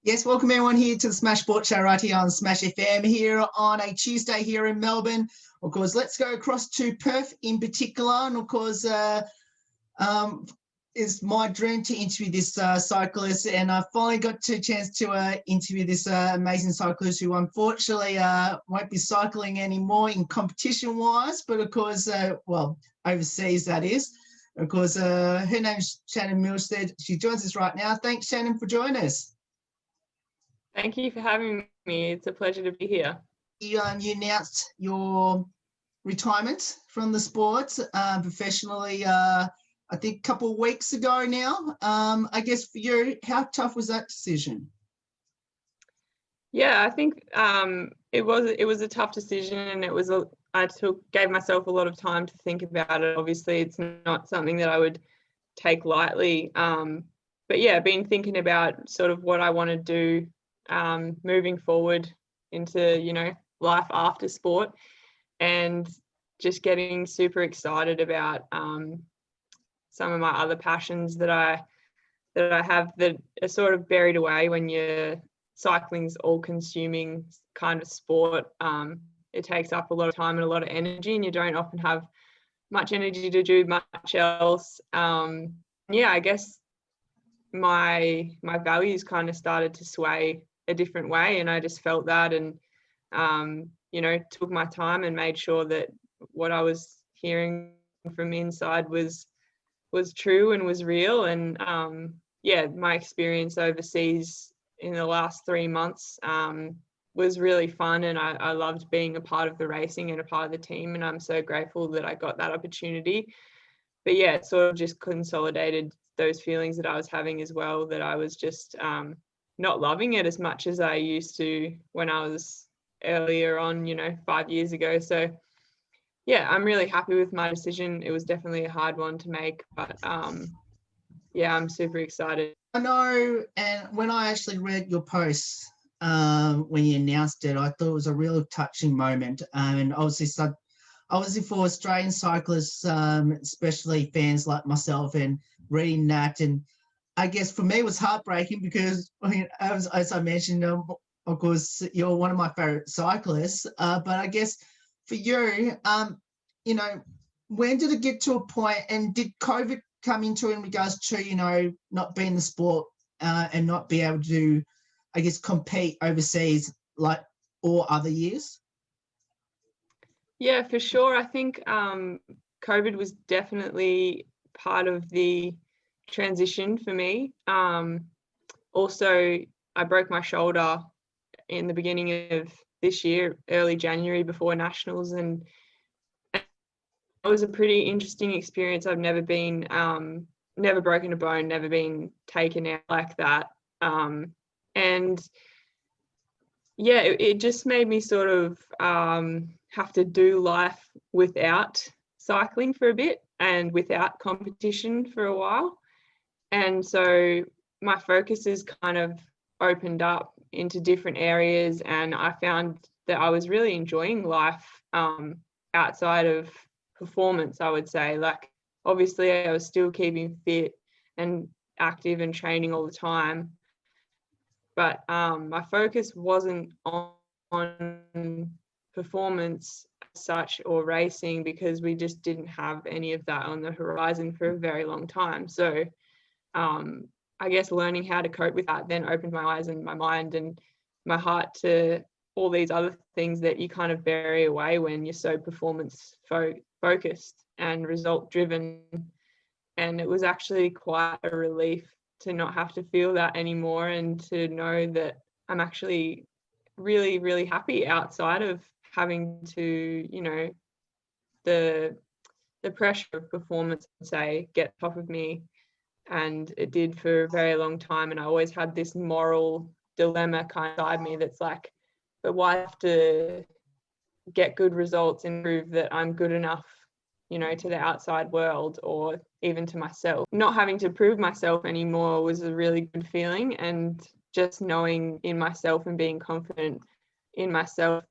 Yes, welcome everyone here to the Smash Sport Show right here on Smash FM here on a Tuesday here in Melbourne. Of course, let's go across to Perth in particular. And of course, it's my dream to interview this cyclist. And I finally got a chance to interview this amazing cyclist who unfortunately won't be cycling anymore in competition-wise, but of course, overseas that is. Of course, her name is Shannon Malseed. She joins us right now. Thanks, Shannon, for joining us. Thank you for having me. It's a pleasure to be here. You announced your retirement from the sport professionally, I think a couple of weeks ago now. I guess for you, how tough was that decision? Yeah, I think it was a tough decision, and I gave myself a lot of time to think about it. Obviously, it's not something that I would take lightly. But yeah, been thinking about sort of what I want to do moving forward into, life after sport, and just getting super excited about some of my other passions that I have that are sort of buried away when cycling's all-consuming kind of sport. It takes up a lot of time and a lot of energy, and you don't often have much energy to do much else. I guess my values kind of started to sway a different way, and I just felt that, and took my time and made sure that what I was hearing from inside was true and was real. And my experience overseas in the last 3 months was really fun, and I loved being a part of the racing and a part of the team, and I'm so grateful that I got that opportunity. But yeah, it sort of just consolidated those feelings that I was having as well, that I was just not loving it as much as I used to when I was earlier on, 5 years ago. So yeah, I'm really happy with my decision. It was definitely a hard one to make, but I'm super excited. I know, and when I actually read your post when you announced it, I thought it was a real touching moment. And obviously for Australian cyclists, especially fans like myself, and reading that, and I guess for me it was heartbreaking because, as I mentioned, of course, you're one of my favorite cyclists. But I guess for you, when did it get to a point, and did COVID come into in regards to, not being the sport and not be able to, I guess, compete overseas like all other years? Yeah, for sure. I think COVID was definitely part of the transition for me. Also, I broke my shoulder in the beginning of this year, early January, before Nationals, and it was a pretty interesting experience. I've never broken a bone, never been taken out like that. And yeah, it just made me sort of have to do life without cycling for a bit and without competition for a while. And so my focus is kind of opened up into different areas, and I found that I was really enjoying life outside of performance, I would say. Like, obviously I was still keeping fit and active and training all the time, but my focus wasn't on performance as such or racing, because we just didn't have any of that on the horizon for a very long time. So I guess learning how to cope with that then opened my eyes and my mind and my heart to all these other things that you kind of bury away when you're so performance focused and result driven. And it was actually quite a relief to not have to feel that anymore, and to know that I'm actually really, really happy outside of having to, the pressure of performance, say, get top of me. And it did for a very long time, and I always had this moral dilemma kind of inside me that's like, but why have to get good results and prove that I'm good enough, to the outside world or even to myself? Not having to prove myself anymore was a really good feeling, and just knowing in myself and being confident in myself,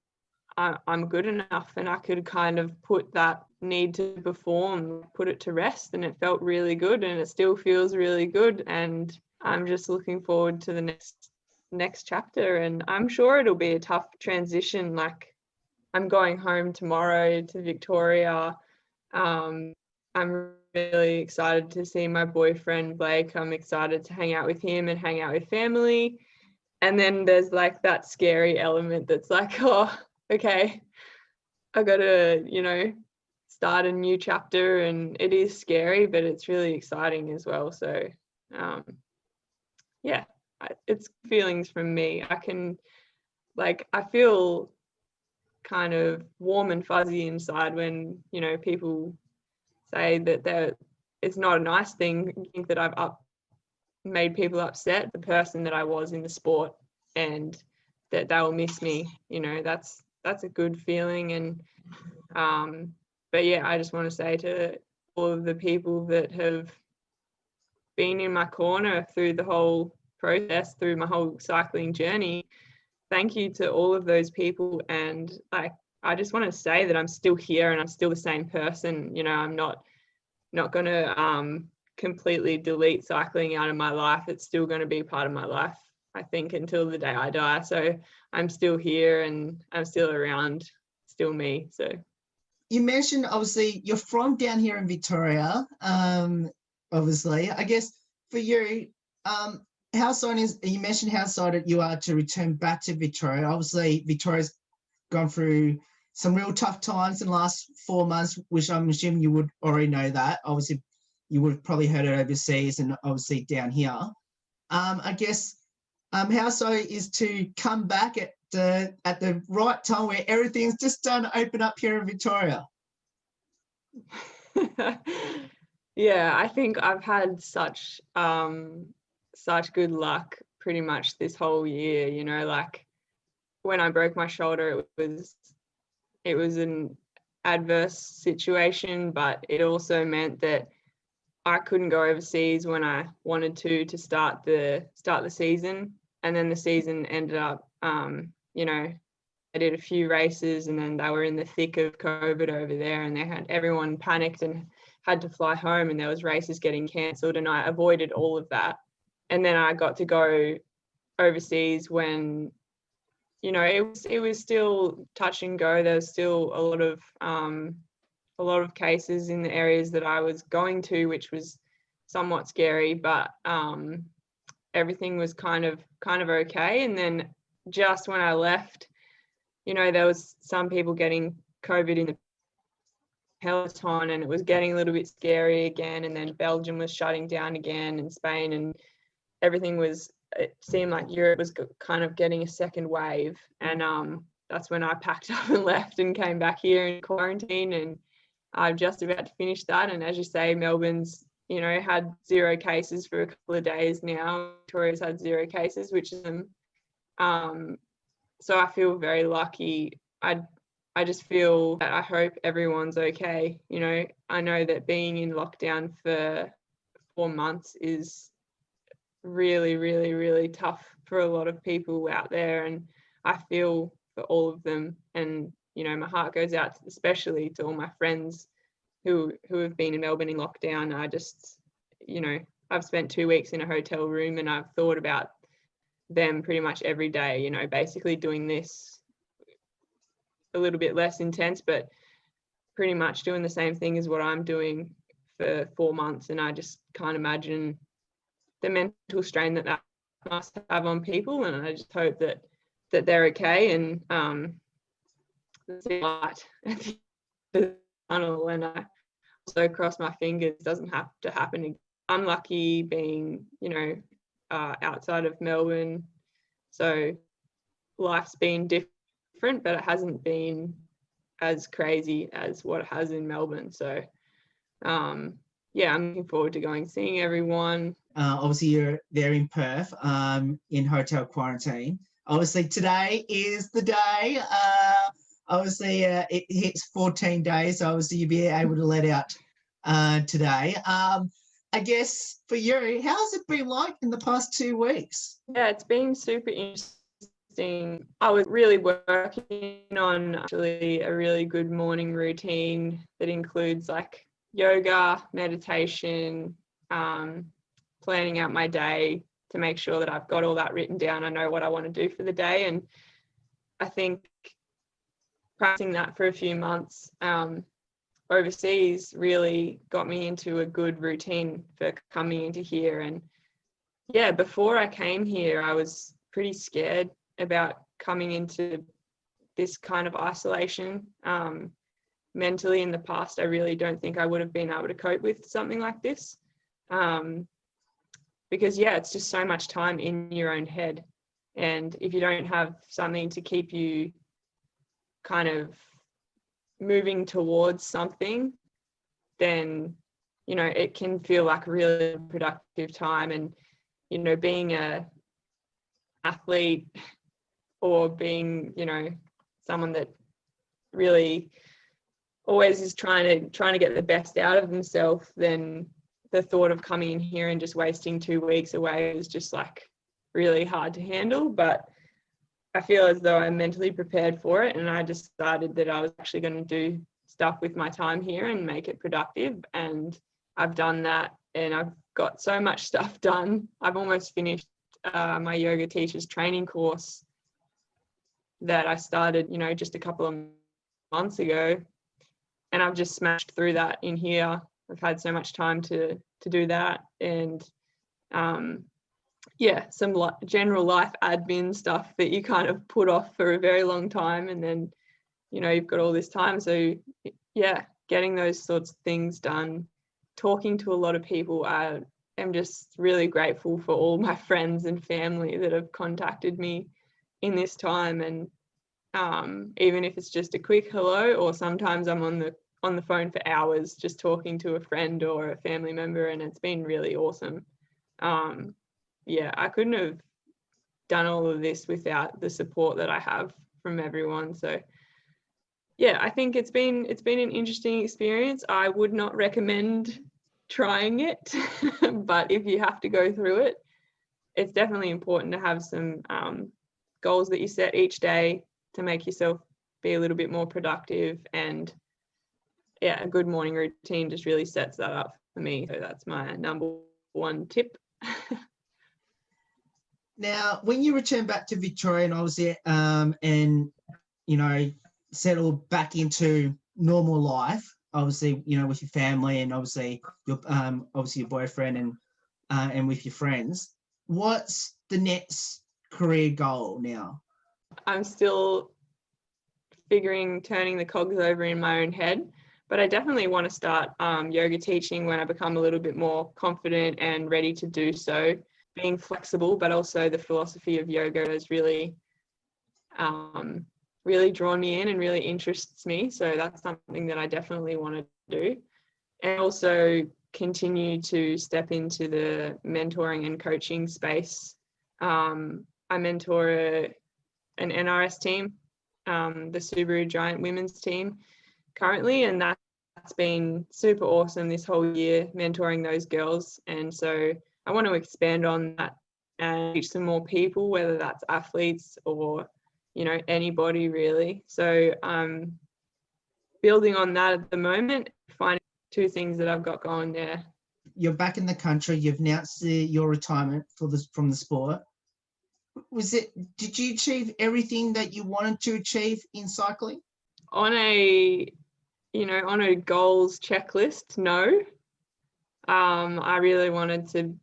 I'm good enough, and I could kind of put that need to perform, put it to rest, and it felt really good, and it still feels really good. And I'm just looking forward to the next next chapter, and I'm sure it'll be a tough transition. Like, I'm going home tomorrow to Victoria. I'm really excited to see my boyfriend Blake. I'm excited to hang out with him and hang out with family. And then there's like that scary element that's like, oh, okay, I gotta, start a new chapter, and it is scary, but it's really exciting as well. So yeah, it's feelings from me. I feel kind of warm and fuzzy inside when, people say that it's not a nice thing. I think that I've made people upset, the person that I was in the sport, and that they will miss me. That's a good feeling. And but yeah, I just want to say to all of the people that have been in my corner through the whole process, through my whole cycling journey, thank you to all of those people. And I just want to say that I'm still here and I'm still the same person. I'm not going to completely delete cycling out of my life. It's still going to be part of my life, I think, until the day I die. So I'm still here and I'm still around, still me. So you mentioned, obviously, you're from down here in Victoria. Obviously, I guess for you, how excited you mentioned how excited you are to return back to Victoria. Obviously, Victoria's gone through some real tough times in the last 4 months, which I'm assuming you would already know that. Obviously, you would have probably heard it overseas and obviously down here. I guess how excited is to come back at the right time where everything's just starting to open up here in Victoria? Yeah, I think I've had such good luck pretty much this whole year. Like when I broke my shoulder, it was an adverse situation, but it also meant that I couldn't go overseas when I wanted to start the season. And then the season ended up, I did a few races, and then they were in the thick of COVID over there, and everyone panicked and had to fly home, and there was races getting cancelled, and I avoided all of that. And then I got to go overseas when, it was still touch and go. There was still a lot of cases in the areas that I was going to, which was somewhat scary, but everything was kind of okay. And then just when I left, there was some people getting COVID in the peloton, and it was getting a little bit scary again. And then Belgium was shutting down again, and Spain, and it seemed like Europe was kind of getting a second wave. And that's when I packed up and left and came back here in quarantine, and I'm just about to finish that. And as you say, Melbourne's, had 0 cases for a couple of days now. Victoria's had 0 cases, which is so I feel very lucky. I just feel that I hope everyone's okay. I know that being in lockdown for 4 months is really, really, really tough for a lot of people out there, and I feel for all of them. And my heart goes out especially to all my friends who have been in Melbourne in lockdown. I just, I've spent 2 weeks in a hotel room, and I've thought about them pretty much every day, basically doing this a little bit less intense, but pretty much doing the same thing as what I'm doing for 4 months. And I just can't imagine the mental strain that must have on people. And I just hope that they're okay, and see light at the end of the tunnel. And I also cross my fingers it doesn't have to happen again. I'm lucky being, outside of Melbourne, so life's been different, but it hasn't been as crazy as what it has in Melbourne. So yeah, I'm looking forward to going seeing everyone. Obviously, you're there in Perth, in hotel quarantine. Obviously, today is the day. Obviously, it hits 14 days, so obviously you'll be able to let out today. I guess for you, how's it been like in the past 2 weeks? Yeah, it's been super interesting. I was really working on actually a really good morning routine that includes like yoga, meditation, planning out my day, to make sure that I've got all that written down. I know what I want to do for the day. And I think practicing that for a few months overseas really got me into a good routine for coming into here. And yeah, before I came here, I was pretty scared about coming into this kind of isolation. Mentally in the past, I really don't think I would have been able to cope with something like this. Because yeah, it's just so much time in your own head. And if you don't have something to keep you kind of moving towards something, then, you know, it can feel like a really productive time. And, you know, being a athlete or being, you know, someone that really always is trying to get the best out of themselves, then the thought of coming in here and just wasting 2 weeks away is just like really hard to handle. But I feel as though I'm mentally prepared for it, and I decided that I was actually going to do stuff with my time here and make it productive, and I've done that, and I've got so much stuff done. I've almost finished my yoga teacher's training course that I started, you know, just a couple of months ago, and I've just smashed through that in here. I've had so much time to do that, and yeah, some general life admin stuff that you kind of put off for a very long time, and then, you know, you've got all this time. So yeah, getting those sorts of things done, talking to a lot of people. I am just really grateful for all my friends and family that have contacted me in this time, and even if it's just a quick hello, or sometimes I'm on the phone for hours just talking to a friend or a family member, and it's been really awesome. Yeah, I couldn't have done all of this without the support that I have from everyone. So yeah, I think it's been an interesting experience. I would not recommend trying it, but if you have to go through it, it's definitely important to have some goals that you set each day to make yourself be a little bit more productive. And yeah, a good morning routine just really sets that up for me. So that's my number one tip. Now, when you return back to Victoria and obviously, and, you know, settle back into normal life, obviously, you know, with your family and obviously your boyfriend and with your friends, what's the next career goal now? I'm still turning the cogs over in my own head, but I definitely want to start yoga teaching when I become a little bit more confident and ready to do so. Being flexible, but also the philosophy of yoga has really drawn me in and really interests me. So that's something that I definitely want to do. And also continue to step into the mentoring and coaching space. I mentor an NRS team, the Subaru Giant women's team currently, and that's been super awesome this whole year, mentoring those girls. And so I want to expand on that and reach some more people, whether that's athletes or, you know, anybody really. So I'm building on that at the moment, finding 2 things that I've got going there. You're back in the country. You've announced your retirement from the sport. Did you achieve everything that you wanted to achieve in cycling? On a goals checklist, no. I really wanted to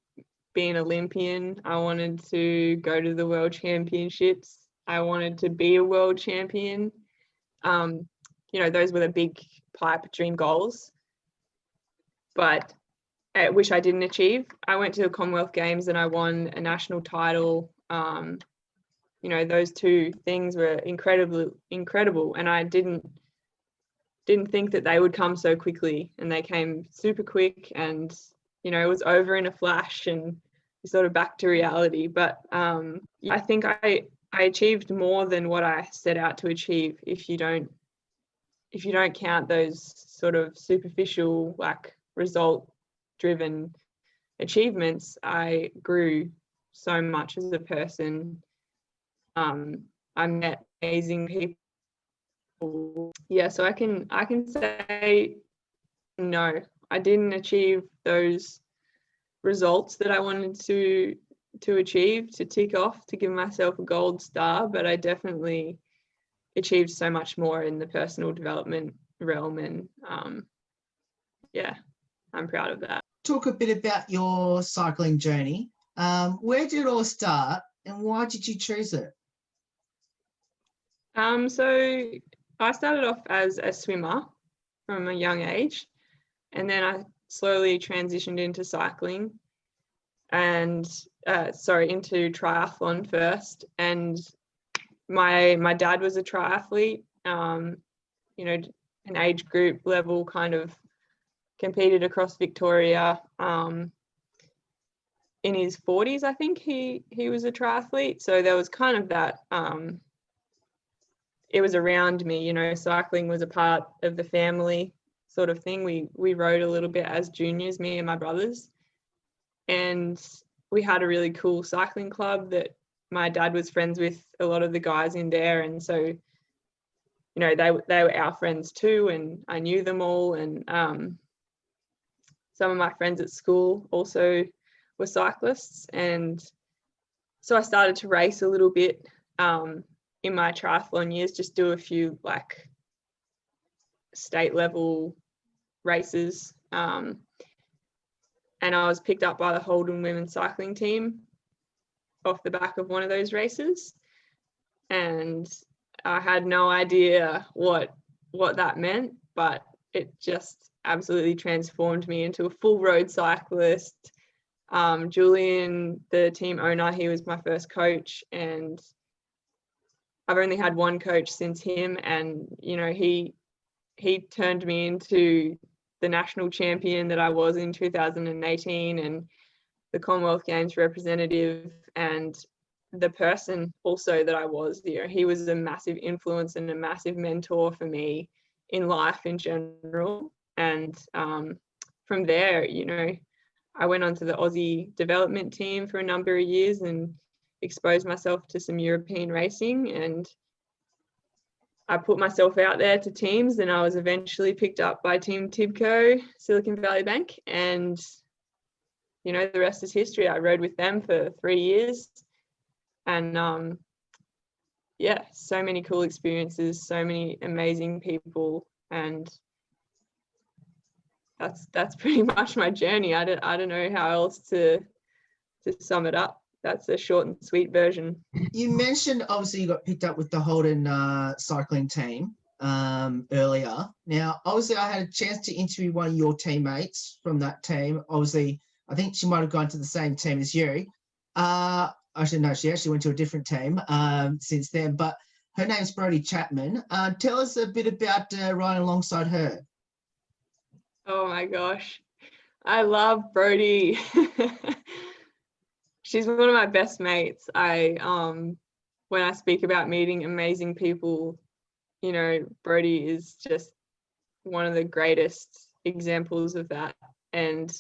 be an Olympian. I wanted to go to the World Championships. I wanted to be a world champion. You know, those were the big pipe dream goals, but which I didn't achieve. I went to the Commonwealth Games and I won a national title. You know, those 2 things were incredible, and I didn't think that they would come so quickly, and they came super quick, and, you know, it was over in a flash and sort of back to reality. But I think I achieved more than what I set out to achieve. If you don't count those sort of superficial, like, result driven achievements, I grew so much as a person. I met amazing people. Yeah, so I can say no, I didn't achieve those results that I wanted to to achieve, to tick off, to give myself a gold star, but I definitely achieved so much more in the personal development realm, and yeah, I'm proud of that. Talk a bit about your cycling journey. Where did it all start and why did you choose it? So I started off as a swimmer from a young age, and then I slowly transitioned into cycling and into triathlon first. And my dad was a triathlete, you know, an age group level, kind of competed across Victoria. In his 40s, I think he was a triathlete. So there was kind of that, it was around me, you know, cycling was a part of the family sort of thing. We rode a little bit as juniors, me and my brothers. And we had a really cool cycling club that my dad was friends with a lot of the guys in there. And so, you know, they were our friends too, and I knew them all. And some of my friends at school also were cyclists. And so I started to race a little bit in my triathlon years, just do a few like state level races. And I was picked up by the Holden women's cycling team off the back of one of those races. And I had no idea what that meant, but it just absolutely transformed me into a full road cyclist. Julian, the team owner, he was my first coach, and I've only had one coach since him, and you know, he turned me into the national champion that I was in 2018 and the Commonwealth Games representative, and the person also that I was. You know, he was a massive influence and a massive mentor for me in life in general. And from there, you know, I went on to the Aussie development team for a number of years and exposed myself to some European racing, and I put myself out there to teams, and I was eventually picked up by Team Tibco, Silicon Valley Bank, and you know, the rest is history. I rode with them for 3 years, and yeah, so many cool experiences, so many amazing people, and that's pretty much my journey. I don't know how else to sum it up. That's a short and sweet version. You mentioned obviously you got picked up with the Holden cycling team earlier. Now, obviously, I had a chance to interview one of your teammates from that team. Obviously, I think she might have gone to the same team as you. Actually, no, she actually went to a different team since then. But her name's Brodie Chapman. Tell us a bit about riding alongside her. Oh my gosh, I love Brodie. She's one of my best mates. When I speak about meeting amazing people, you know, Brodie is just one of the greatest examples of that. And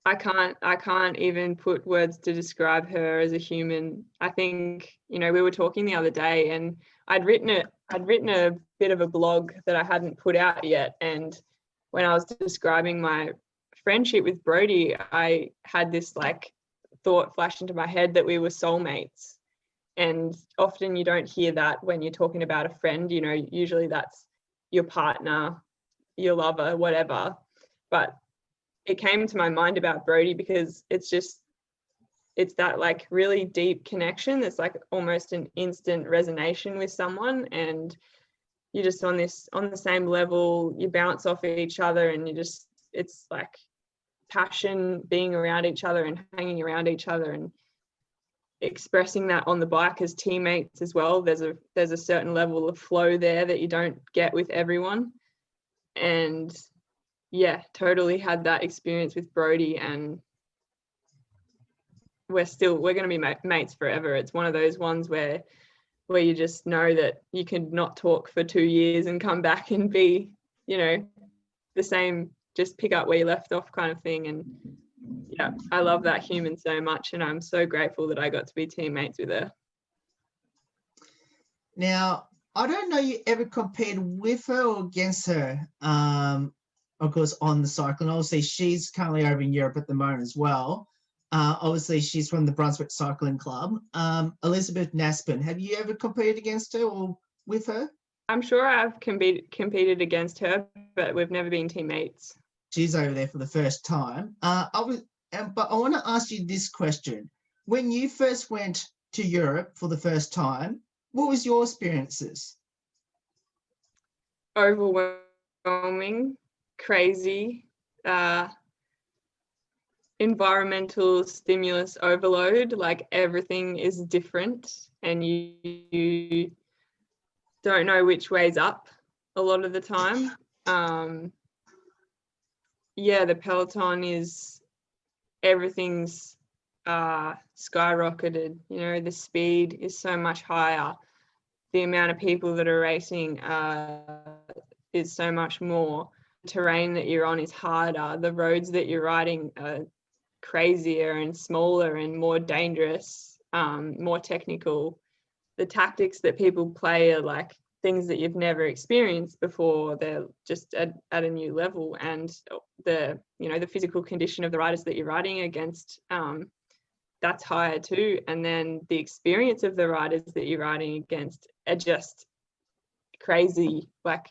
I can't even put words to describe her as a human. I think, you know, we were talking the other day, and I'd written a bit of a blog that I hadn't put out yet. And when I was describing my friendship with Brodie, I had this like thought flash into my head that we were soulmates. And often you don't hear that when you're talking about a friend, you know, usually that's your partner, your lover, whatever. But it came to my mind about Brodie because it's that like really deep connection that's like almost an instant resonation with someone, and you're just on the same level, you bounce off each other, and it's like passion being around each other and hanging around each other and expressing that on the bike as teammates as well. There's a certain level of flow there that you don't get with everyone. And yeah, totally had that experience with Brodie, and we're going to be mates forever. It's one of those ones where you just know that you can not talk for 2 years and come back and be, you know, the same, just pick up where you left off kind of thing. And yeah, I love that human so much, and I'm so grateful that I got to be teammates with her. Now, I don't know you ever compared with her or against her, of course, on the cycling. Obviously, she's currently over in Europe at the moment as well. Obviously, she's from the Brunswick Cycling Club. Elizabeth Naspin, have you ever competed against her or with her? I'm sure I've competed against her, but we've never been teammates. She's over there for the first time. But I want to ask you this question. When you first went to Europe for the first time, what was your experiences? Overwhelming, crazy, environmental stimulus overload. Like everything is different and you don't know which way's up a lot of the time. Yeah, the peloton is, everything's skyrocketed. You know, the speed is so much higher. The amount of people that are racing is so much more. The terrain that you're on is harder. The roads that you're riding are crazier and smaller and more dangerous, more technical. The tactics that people play are like things that you've never experienced before. They're just at a new level, and the physical condition of the riders that you're riding against, that's higher too. And then the experience of the riders that you're riding against are just crazy, like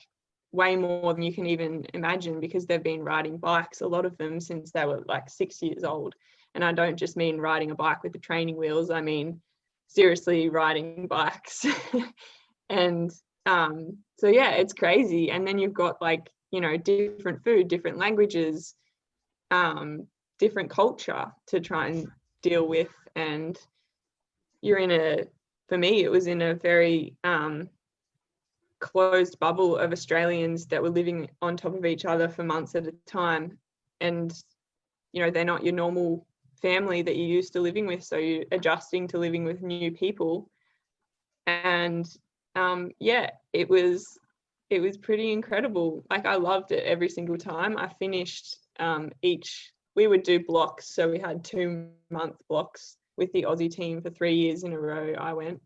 way more than you can even imagine, because they've been riding bikes, a lot of them, since they were like 6 years old. And I don't just mean riding a bike with the training wheels, I mean seriously riding bikes. And so yeah, it's crazy. And then you've got like, you know, different food, different languages, different culture to try and deal with. And you're for me, it was in a very closed bubble of Australians that were living on top of each other for months at a time. And, you know, they're not your normal family that you're used to living with. So you're adjusting to living with new people. And yeah, it was pretty incredible. Like, I loved it every single time. I finished we would do blocks. So we had 2-month blocks with the Aussie team for 3 years in a row. I went.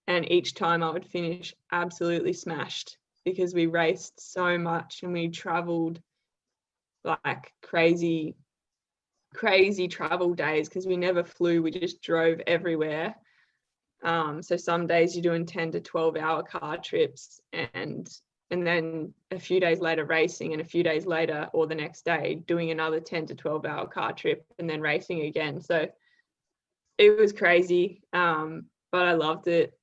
And each time I would finish absolutely smashed, because we raced so much and we traveled like crazy travel days, because we never flew, we just drove everywhere. So some days you're doing 10 to 12 hour car trips, and then a few days later racing, and a few days later or the next day doing another 10 to 12 hour car trip, and then racing again. So it was crazy, but I loved it.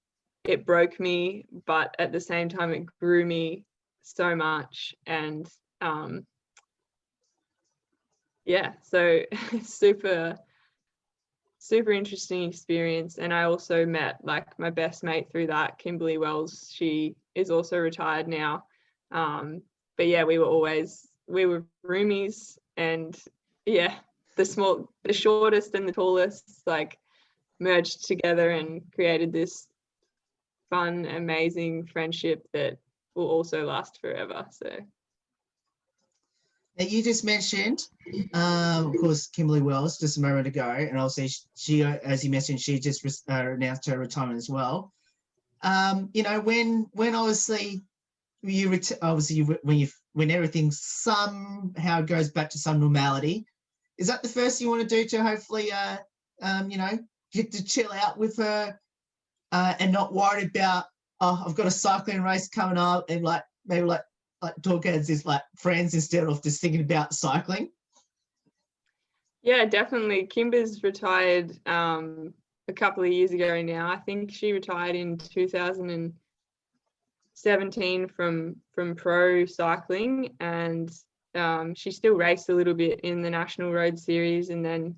It broke me, but at the same time it grew me so much. And yeah, so super interesting experience. And I also met like my best mate through that, Kimberly Wells. She is also retired now, but yeah, we were roomies. And yeah, the shortest and the tallest like merged together and created this fun, amazing friendship that will also last forever. So now, you just mentioned, of course, Kimberly Wells just a moment ago, and also she, as you mentioned, she just announced her retirement as well. You know, when obviously when everything somehow goes back to some normality, is that the first you want to do to hopefully, you know, get to chill out with her, and not worried about, oh, I've got a cycling race coming up, and like maybe like talk as is like friends instead of just thinking about cycling? Yeah, definitely. Kimber's retired a couple of years ago now. I think she retired in 2017 from pro cycling, and she still raced a little bit in the National Road Series, and then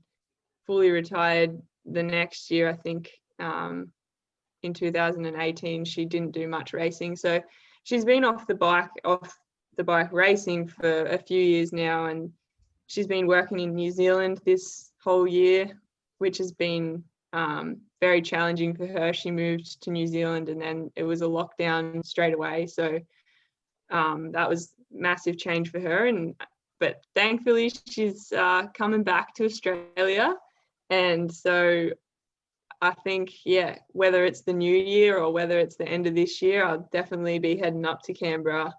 fully retired the next year. I think in 2018 she didn't do much racing, so she's been off the bike racing for a few years now, and she's been working in New Zealand this whole year, which has been very challenging for her. She moved to New Zealand and then it was a lockdown straight away, so that was massive change for her. But thankfully she's coming back to Australia, and so I think, yeah, whether it's the new year or whether it's the end of this year, I'll definitely be heading up to Canberra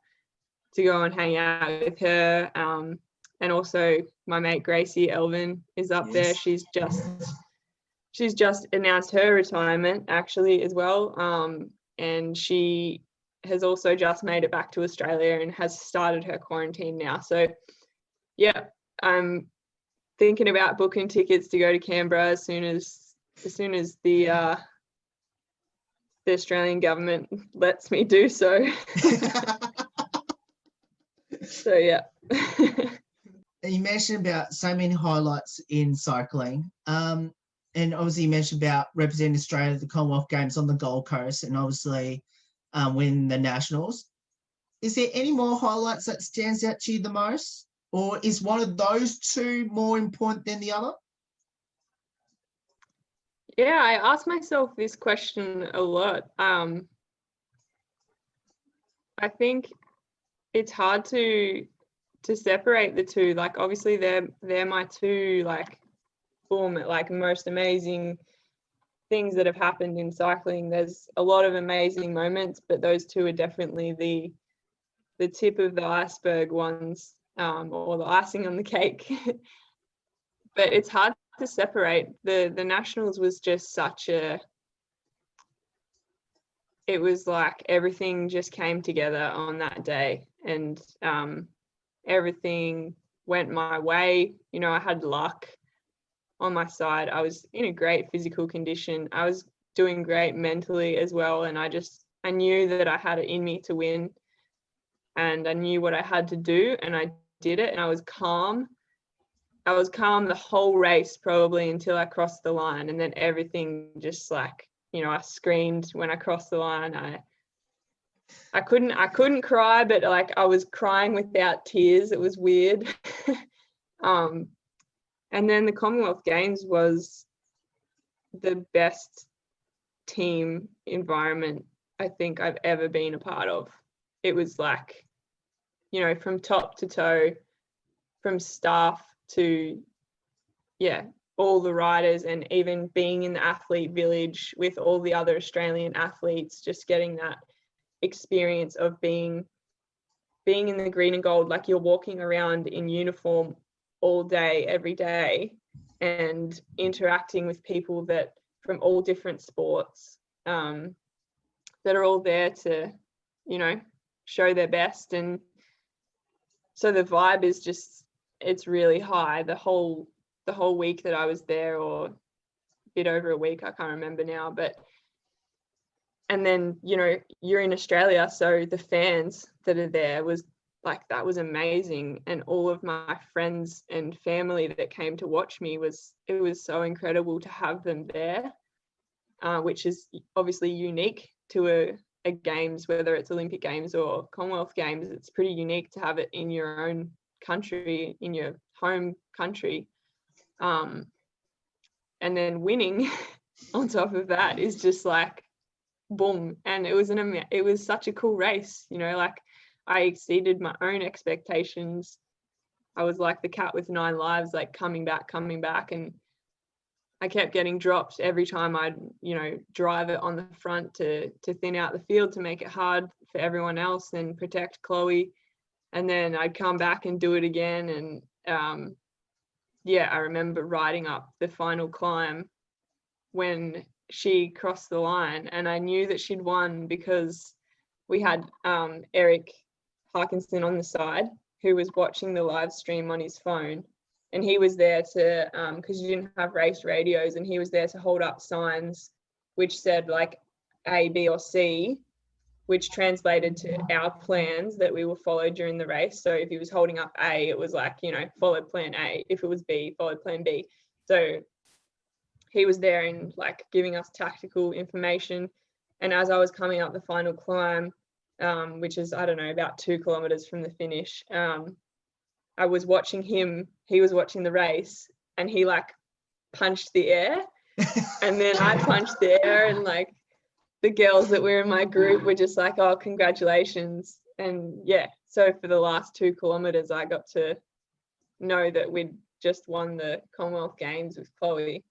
to go and hang out with her. and also my mate Gracie Elvin is up there. She's just announced her retirement actually as well, and she has also just made it back to Australia and has started her quarantine now. So yeah, I'm thinking about booking tickets to go to Canberra as soon as the Australian government lets me do so. So yeah. You mentioned about so many highlights in cycling, and obviously you mentioned about representing Australia at the Commonwealth Games on the Gold Coast, and obviously winning the nationals. Is there any more highlights that stands out to you the most, or is one of those two more important than the other? Yeah, I ask myself this question a lot. I think it's hard to separate the two. Like obviously they're my two like most amazing things that have happened in cycling. There's a lot of amazing moments, but those two are definitely the tip of the iceberg ones, or the icing on the cake. But it's hard to separate. The nationals was just it was like everything just came together on that day, and everything went my way. You know, I had luck on my side. I was in a great physical condition. I was doing great mentally as well, and I knew that I had it in me to win, and I knew what I had to do, and I did it, and I was calm the whole race probably until I crossed the line, and then everything just like, you know, I screamed when I crossed the line. I couldn't cry, but like I was crying without tears. It was weird. And then the Commonwealth Games was the best team environment I think I've ever been a part of. It was like, you know, from top to toe, from staff to, yeah, all the riders, and even being in the athlete village with all the other Australian athletes, just getting that experience of being in the green and gold, like you're walking around in uniform all day, every day, and interacting with people that from all different sports, that are all there to, you know, show their best. And so the vibe is just, it's really high the whole week that I was there, or a bit over a week, I can't remember now. But and then, you know, you're in Australia, so the fans that are there was like, that was amazing. And all of my friends and family that came to watch me, it was so incredible to have them there, which is obviously unique to a games, whether it's Olympic Games or Commonwealth Games. It's pretty unique to have it in your own country, in your home country, and then winning on top of that is just like boom. And it was such a cool race, you know, like I exceeded my own expectations. I was like the cat with 9 lives, like coming back, and I kept getting dropped every time I'd, you know, drive it on the front to thin out the field to make it hard for everyone else and protect Chloe. And then I'd come back and do it again. And yeah, I remember riding up the final climb when she crossed the line, and I knew that she'd won because we had Eric Parkinson on the side, who was watching the live stream on his phone, and he was there to, because you didn't have race radios, and he was there to hold up signs which said like A, B, or C, which translated to our plans that we will follow during the race. So if he was holding up A, it was like, you know, follow plan A. If it was B, follow plan B. So he was there and like giving us tactical information. And as I was coming up the final climb, which is, I don't know, about 2 kilometers from the finish, I was watching him, he was watching the race, and he like punched the air, and then I punched the air, and like the girls that were in my group were just like, oh, congratulations. And yeah, so for the last 2 kilometers, I got to know that we'd just won the Commonwealth Games with Chloe.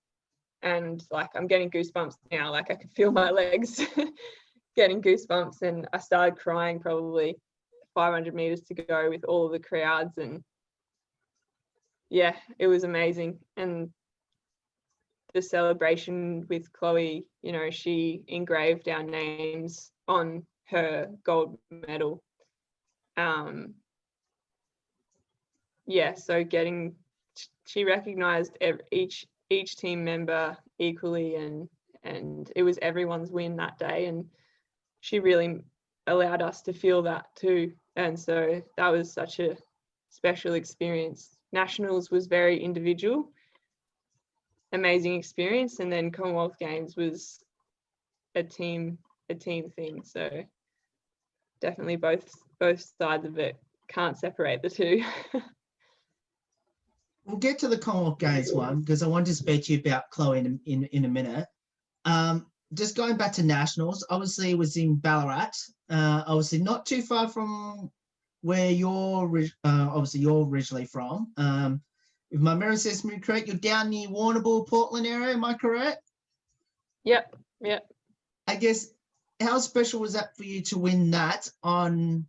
And like, I'm getting goosebumps now. Like I could feel my legs getting goosebumps, and I started crying probably 500 meters to go with all of the crowds. And yeah, it was amazing. And the celebration with Chloe, you know, she engraved our names on her gold medal. Yeah, so she recognized each team member equally, and it was everyone's win that day, and she really allowed us to feel that too. And so that was such a special experience. Nationals was very individual, amazing experience, and then Commonwealth Games was a team thing. So definitely both sides of it, can't separate the two. We'll get to the Commonwealth Games one because I want to speak to you about Chloe in a minute. Just going back to nationals, obviously it was in Ballarat, obviously not too far from where you're originally from. If my memory serves me correct, you're down near Warrnambool, Portland area. Am I correct? Yep. I guess, how special was that for you to win that in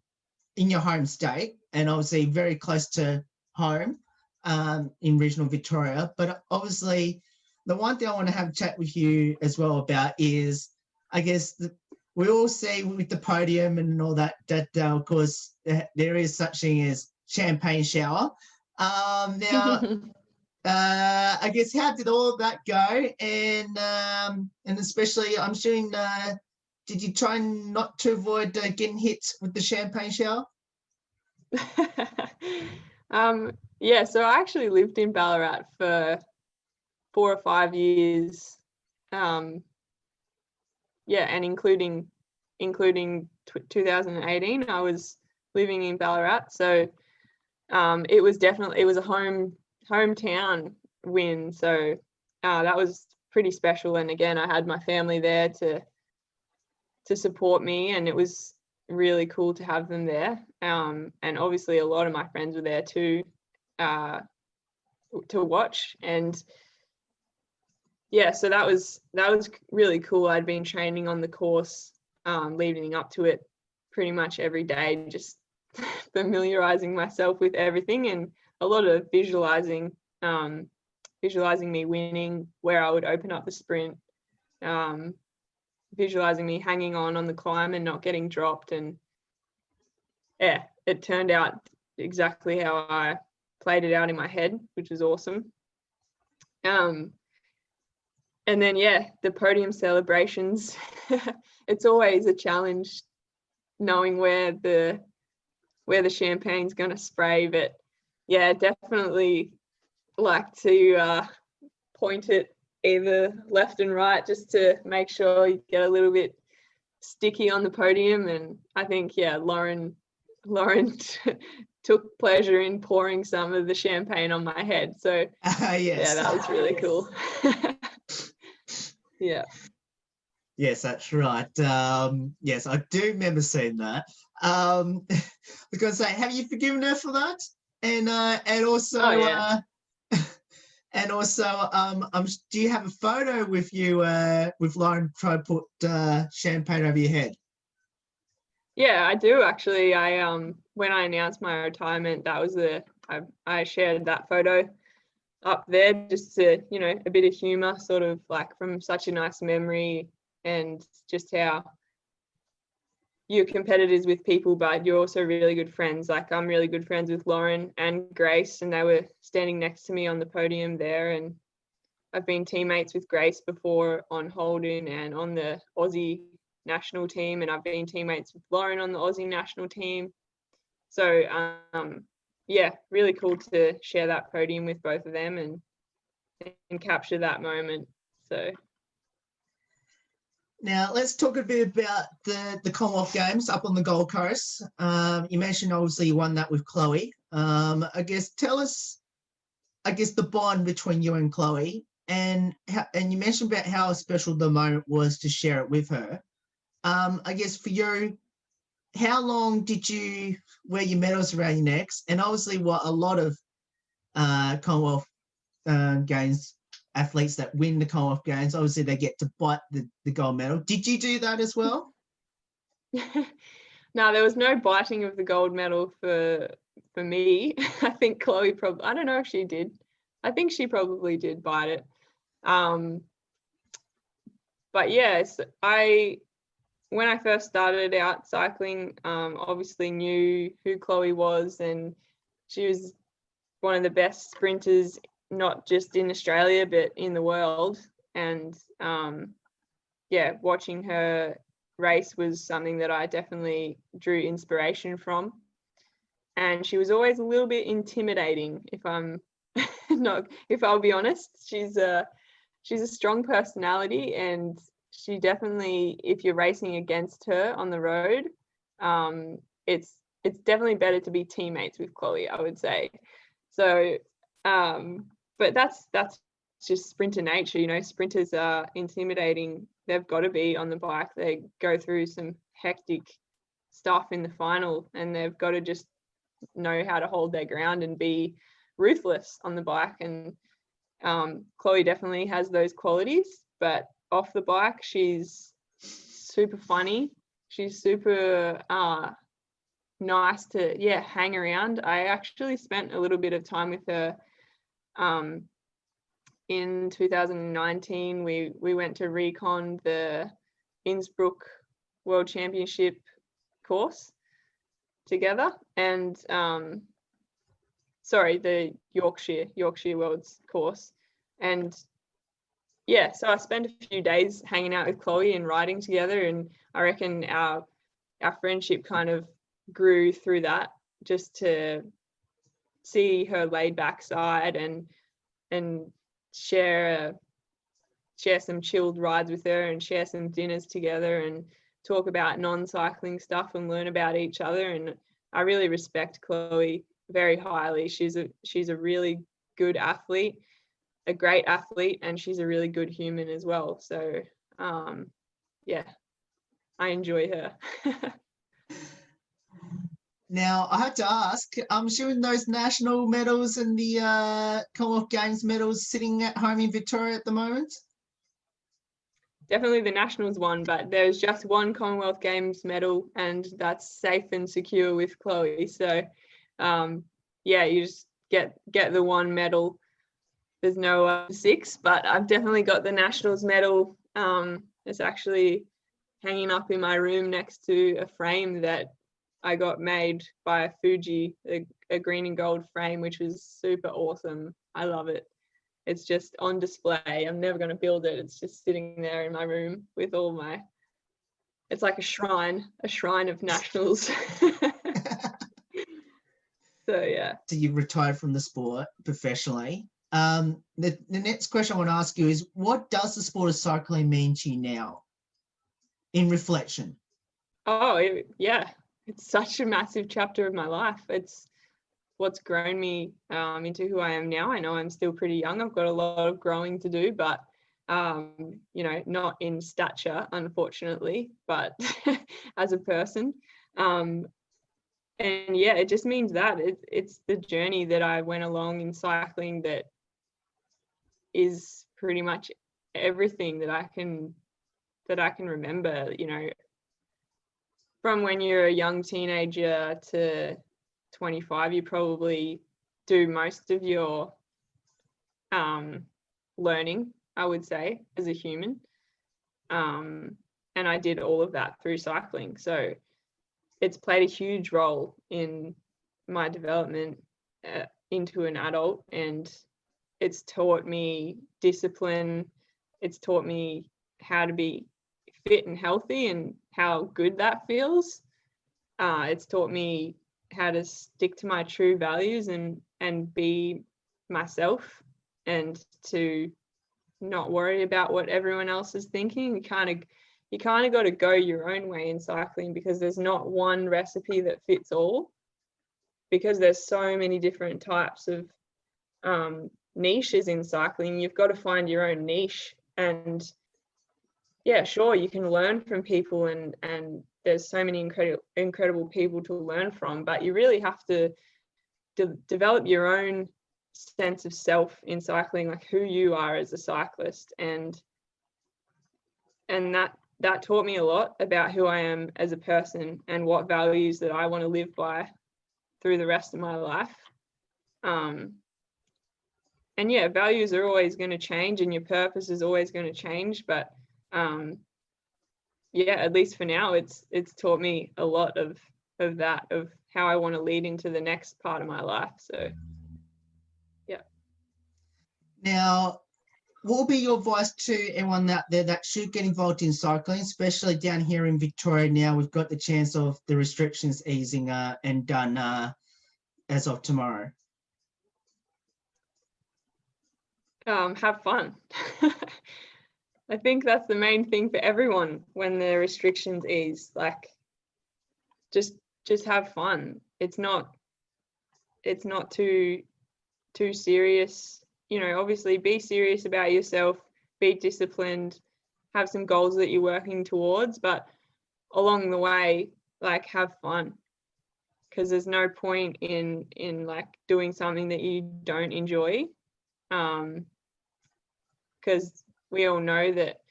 your home state, and obviously very close to home in regional Victoria? But obviously, the one thing I want to have a chat with you as well about is, I guess, we all see with the podium and all that of course, there is such thing as champagne shower. Now, I guess, how did all of that go? And especially, I'm assuming, did you try not to avoid getting hit with the champagne shower? Yeah, so I actually lived in Ballarat for 4 or 5 years. Yeah, and including 2018, I was living in Ballarat. So it was a hometown win. So that was pretty special. And again, I had my family there to support me, and it was really cool to have them there. And obviously a lot of my friends were there too, to watch. And yeah, so that was really cool. I'd been training on the course leading up to it pretty much every day, just familiarizing myself with everything, and a lot of visualizing me winning, where I would open up the sprint, visualizing me hanging on the climb and not getting dropped. And yeah, it turned out exactly how I played it out in my head, which was awesome. And then, yeah, the podium celebrations, it's always a challenge knowing where the champagne's going to spray. But yeah, definitely like to point it either left and right, just to make sure you get a little bit sticky on the podium. And I think, yeah, Lauren took pleasure in pouring some of the champagne on my head. So Yes. Yeah, that was really cool. Yeah. Yes, that's right. Yes, I do remember seeing that. I was going to say, have you forgiven her for that? And also, Oh, yeah. And also, do you have a photo with you with Lauren trying to put champagne over your head? Yeah, I do actually. When I announced my retirement, that was I shared that photo up there, just to, you know, a bit of humor, sort of like from such a nice memory, and just how you're competitors with people, but you're also really good friends. Like, I'm really good friends with Lauren and Grace, and they were standing next to me on the podium there. And I've been teammates with Grace before on Holden and on the Aussie national team, and I've been teammates with Lauren on the Aussie national team. So yeah, really cool to share that podium with both of them and capture that moment. So now let's talk a bit about the Commonwealth Games up on the Gold Coast. You mentioned obviously you won that with Chloe. I guess tell us, I guess, the bond between you and Chloe, and you mentioned about how special the moment was to share it with her. I guess for you, how long did you wear your medals around your necks? And obviously, what a lot of Commonwealth Games athletes that win the Commonwealth Games, obviously they get to bite the gold medal. Did you do that as well? No, there was no biting of the gold medal for for me. I think Chloe probably, I don't know if she did. I think she probably did bite it. But yes, when I first started out cycling, obviously knew who Chloe was, and she was one of the best sprinters, not just in Australia, but in the world. And watching her race was something that I definitely drew inspiration from. And she was always a little bit intimidating, if I'll be honest. She's a strong personality, and she definitely, if you're racing against her on the road, it's definitely better to be teammates with Chloe, I would say. So, but that's just sprinter nature, you know. Sprinters are intimidating. They've got to be on the bike. They go through some hectic stuff in the final, and they've got to just know how to hold their ground and be ruthless on the bike. And Chloe definitely has those qualities, but off the bike, she's super funny. She's super nice to hang around. I actually spent a little bit of time with her in 2019. We went to recon the Innsbruck World Championship course together, and the Yorkshire Worlds course. And so I spent a few days hanging out with Chloe and riding together, and I reckon our friendship kind of grew through that, just to see her laid back side and share some chilled rides with her, and share some dinners together, and talk about non-cycling stuff and learn about each other. And I really respect Chloe very highly. She's a really good athlete, a great athlete, and she's a really good human as well. So I enjoy her. Now, I have to ask, she won those national medals and the Commonwealth Games medals sitting at home in Victoria at the moment? Definitely the Nationals one, but there's just one Commonwealth Games medal, and that's safe and secure with Chloe. So, you just get the one medal. There's no 6, but I've definitely got the Nationals medal. It's actually hanging up in my room next to a frame that I got made by Fuji, a green and gold frame, which was super awesome. I love it. It's just on display. I'm never going to build it. It's just sitting there in my room with all my, it's like a shrine of nationals. So, yeah. So you've retired from the sport professionally. The next question I want to ask you is, what does the sport of cycling mean to you now, in reflection? It's such a massive chapter of my life. It's what's grown me into who I am now. I know I'm still pretty young. I've got a lot of growing to do, but not in stature, unfortunately, but as a person. It just means that it's the journey that I went along in cycling that is pretty much everything that I can remember, you know, from when you're a young teenager to 25, you probably do most of your learning, I would say, as a human. And I did all of that through cycling. So it's played a huge role in my development into an adult, and it's taught me discipline. It's taught me how to be fit and healthy and how good that feels. It's taught me how to stick to my true values and be myself, and to not worry about what everyone else is thinking. You kind of got to go your own way in cycling, because there's not one recipe that fits all, because there's so many different types of niches in cycling. You've got to find your own niche. And sure, you can learn from people, and there's so many incredible people to learn from, but you really have to develop your own sense of self in cycling, like who you are as a cyclist. And that taught me a lot about who I am as a person and what values that I want to live by. through the rest of my life. And yeah, values are always going to change and your purpose is always going to change. But yeah, at least for now, it's taught me a lot of that, of how I want to lead into the next part of my life. So yeah. Now, what will be your advice to everyone out there that should get involved in cycling, especially down here in Victoria now? We've got the chance of the restrictions easing and done as of tomorrow. Have fun. I think that's the main thing for everyone when the restrictions ease. Like, just have fun. It's not too serious. You know, obviously be serious about yourself, be disciplined, have some goals that you're working towards, but along the way, like, have fun. Because there's no point in like doing something that you don't enjoy. Because we all know that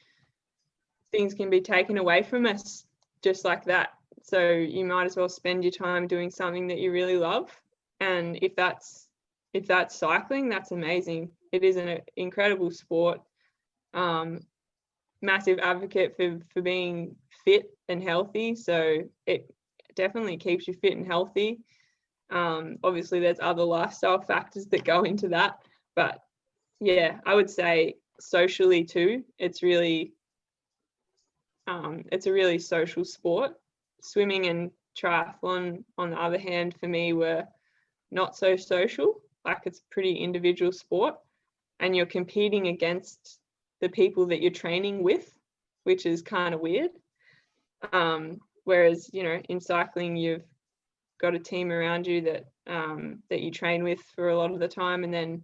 things can be taken away from us just like that. So you might as well spend your time doing something that you really love. And if that's cycling, that's amazing. It is an incredible sport. Massive advocate for being fit and healthy. So it definitely keeps you fit and healthy. Obviously there's other lifestyle factors that go into that, but yeah, I would say socially too, it's a really social sport. Swimming and triathlon, on the other hand, for me, were not so social. Like, it's a pretty individual sport and you're competing against the people that you're training with, which is kind of weird. Whereas, you know, in cycling, you've got a team around you that you train with for a lot of the time, and then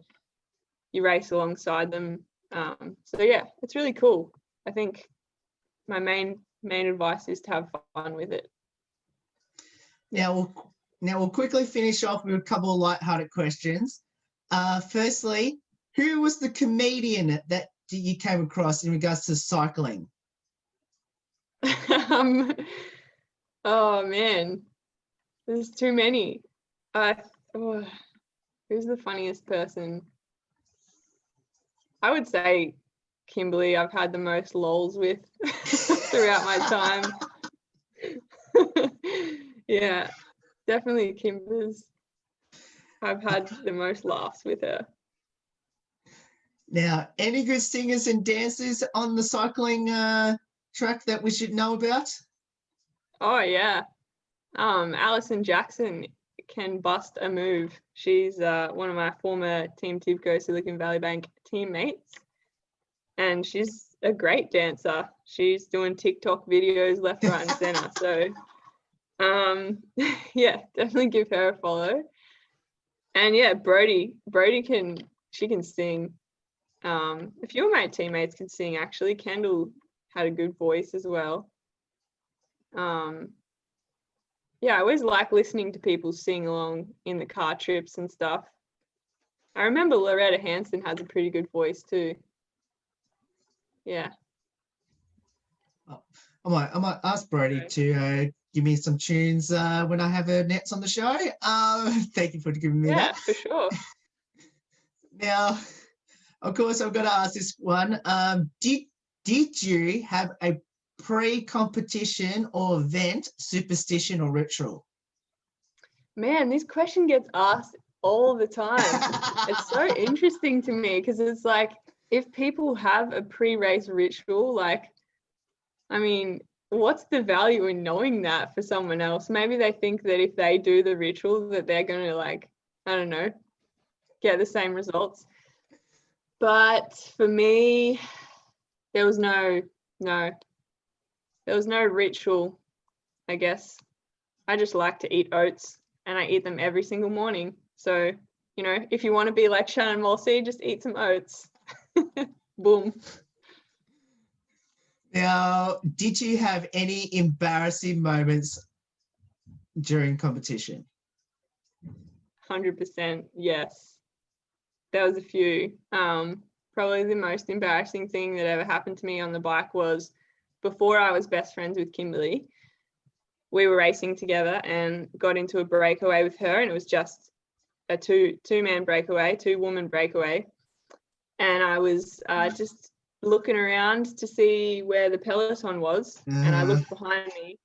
you race alongside them. So yeah, it's really cool. I think my main advice is to have fun with it. Now we'll quickly finish off with a couple of lighthearted questions. Firstly, who was the comedian that you came across in regards to cycling? Oh man, there's too many. Who's the funniest person? I would say Kimberly. I've had the most lols with throughout my time. Yeah, definitely Kimber's. I've had the most laughs with her. Now, any good singers and dancers on the cycling track that we should know about? Oh yeah, Alison Jackson can bust a move. She's one of my former Team Tivco Silicon Valley Bank teammates, and she's a great dancer. She's doing TikTok videos left, right, and center. So, yeah, definitely give her a follow. And yeah, Brody can sing. A few of my teammates can sing actually. Kendall had a good voice as well. Yeah, I always like listening to people sing along in the car trips and stuff. I remember Loretta Hanson has a pretty good voice too. Yeah. Oh, I might ask Brody to give me some tunes when I have her next on the show. Thank you for giving me that. Yeah, for sure. Now, of course, I've got to ask this one. Did you have a pre-competition or event superstition or ritual? Man, this question gets asked all the time. It's so interesting to me because it's like, if people have a pre-race ritual, like, I mean, what's the value in knowing that for someone else? Maybe they think that if they do the ritual that they're going to, like, I don't know, get the same results. But for me, there was no ritual, I guess. I just like to eat oats and I eat them every single morning. So, you know, if you want to be like Shannon Malseed, just eat some oats. Boom. Now, did you have any embarrassing moments during competition? 100% yes. There was a few. Probably the most embarrassing thing that ever happened to me on the bike was before I was best friends with Kimberly. we were racing together and got into a breakaway with her, and it was just a two-man breakaway, two-woman breakaway. And I was just looking around to see where the peloton was, and I looked behind me.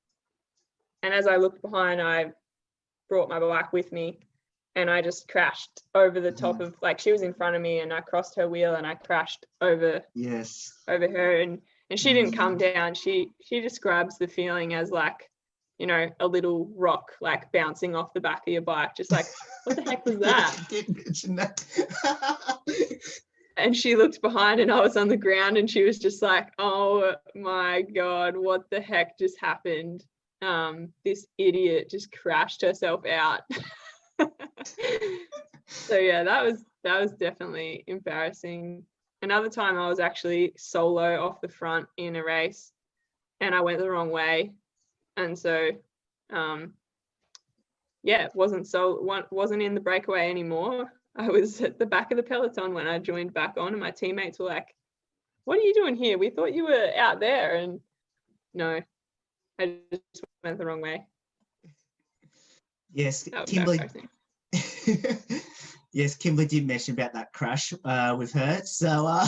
And as I looked behind, I brought my bike with me, and I just crashed over the top of, like, she was in front of me, and I crossed her wheel and I crashed over her, and she didn't come down. She describes the feeling as like, you know, a little rock like bouncing off the back of your bike, just like, what the heck was that? I did mention that. And she looked behind, and I was on the ground, and she was just like, oh my God, what the heck just happened? This idiot just crashed herself out. So yeah, that was definitely embarrassing. Another time I was actually solo off the front in a race, and I went the wrong way, and so wasn't in the breakaway anymore. I was at the back of the peloton when I joined back on, and my teammates were like, what are you doing here? We thought you were out there. And no, I just went the wrong way. Yes, Kimberly. Yes, Kimberly did mention about that crash with her. So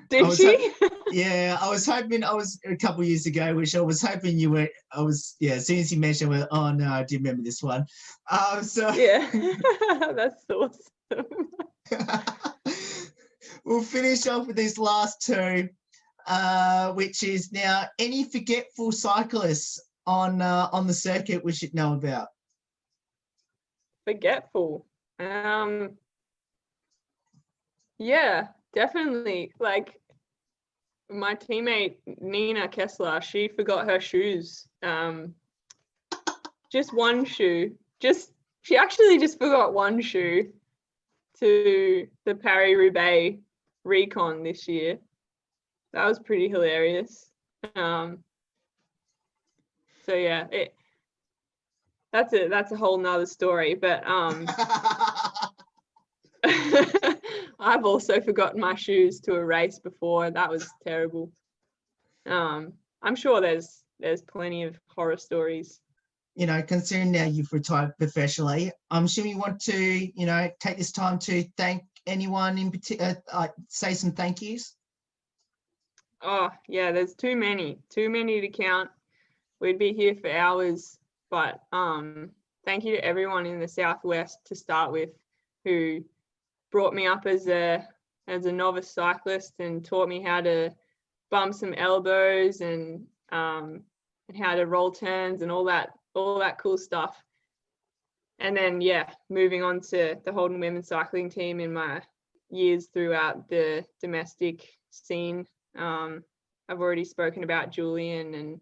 did she? Yeah, I was hoping, I was a couple of years ago, which I was hoping you were, as soon as you mentioned, I went, oh no, I do remember this one. So yeah, that's awesome. We'll finish off with these last two, which is now any forgetful cyclists on the circuit we should know about. Forgetful. Yeah, definitely. Like my teammate Nina Kessler, she forgot her shoes. Just one shoe. She actually just forgot one shoe to the Paris-Roubaix recon this year. That was pretty hilarious. So yeah, that's a whole nother story. But I've also forgotten my shoes to a race before. That was terrible. I'm sure there's plenty of horror stories. You know, considering now you've retired professionally, I'm assuming you want to, you know, take this time to thank anyone in particular, say some thank yous. Oh yeah, there's too many to count. We'd be here for hours, but thank you to everyone in the Southwest to start with, who brought me up as a novice cyclist and taught me how to bump some elbows and how to roll turns and all that cool stuff. And then moving on to the Holden women's cycling team in my years throughout the domestic scene. I've already spoken about Julian and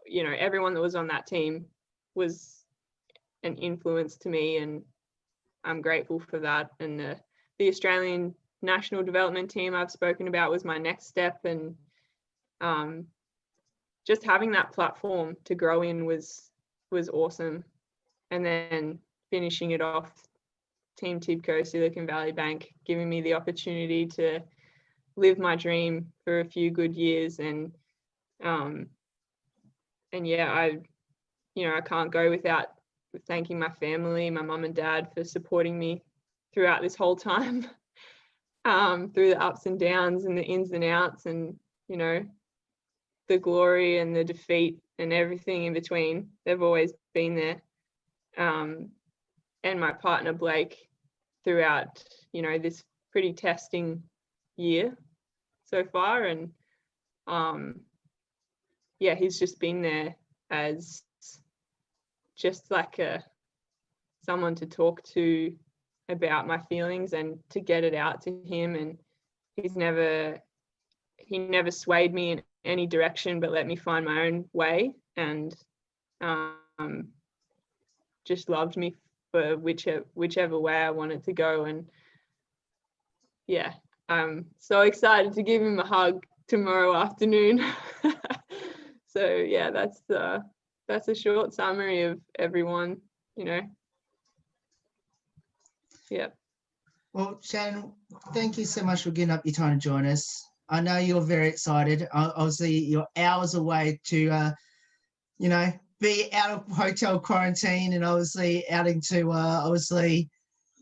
you know, everyone that was on that team was an influence to me, and I'm grateful for that. And the Australian national development team I've spoken about was my next step, and just having that platform to grow in was awesome. And then finishing it off, Team Tibco, Silicon Valley Bank, giving me the opportunity to live my dream for a few good years. And I can't go without thanking my family, my mum and dad, for supporting me throughout this whole time, through the ups and downs and the ins and outs, and, you know, the glory and the defeat and everything in between. They've always been there. And my partner Blake throughout, you know, this pretty testing year so far. And he's just been there as just like someone to talk to about my feelings and to get it out to him. And he never swayed me in any direction, but let me find my own way, and just loved me for whichever way I wanted to go. And I'm so excited to give him a hug tomorrow afternoon. So that's a short summary of everyone, you know. Yeah. Well, Shannon, thank you so much for getting up your time to join us. I know you're very excited. Obviously, you're hours away to, you know, be out of hotel quarantine and obviously out into obviously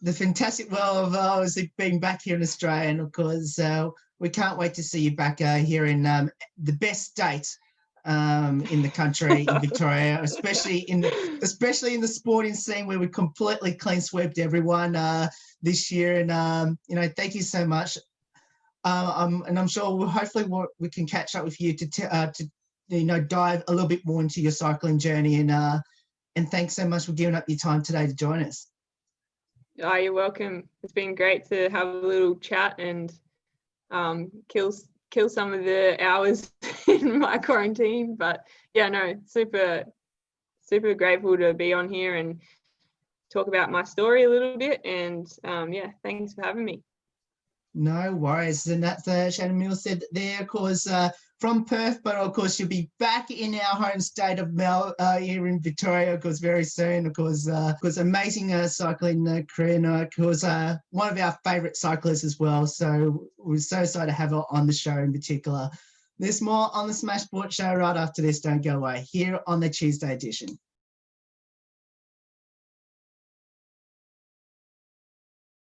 the fantastic world of obviously being back here in Australia. And of course, we can't wait to see you back here in the best state in the country, in Victoria, especially in the sporting scene where we completely clean swept everyone this year. And you know, thank you so much. And I'm sure hopefully we can catch up with you to you know, dive a little bit more into your cycling journey. And thanks so much for giving up your time today to join us. Oh, you're welcome. It's been great to have a little chat and kill some of the hours in my quarantine. But yeah, no, super grateful to be on here and talk about my story a little bit. And yeah, thanks for having me. No worries. And that's Shannon Malseed there, of course, from Perth, but of course she'll be back in our home state of here in Victoria, of course, very soon. Of course, amazing cycling career, and of course, one of our favourite cyclists as well. So we're so excited to have her on the show in particular. There's more on the Smash Sport Show right after this. Don't go away here on the Tuesday edition.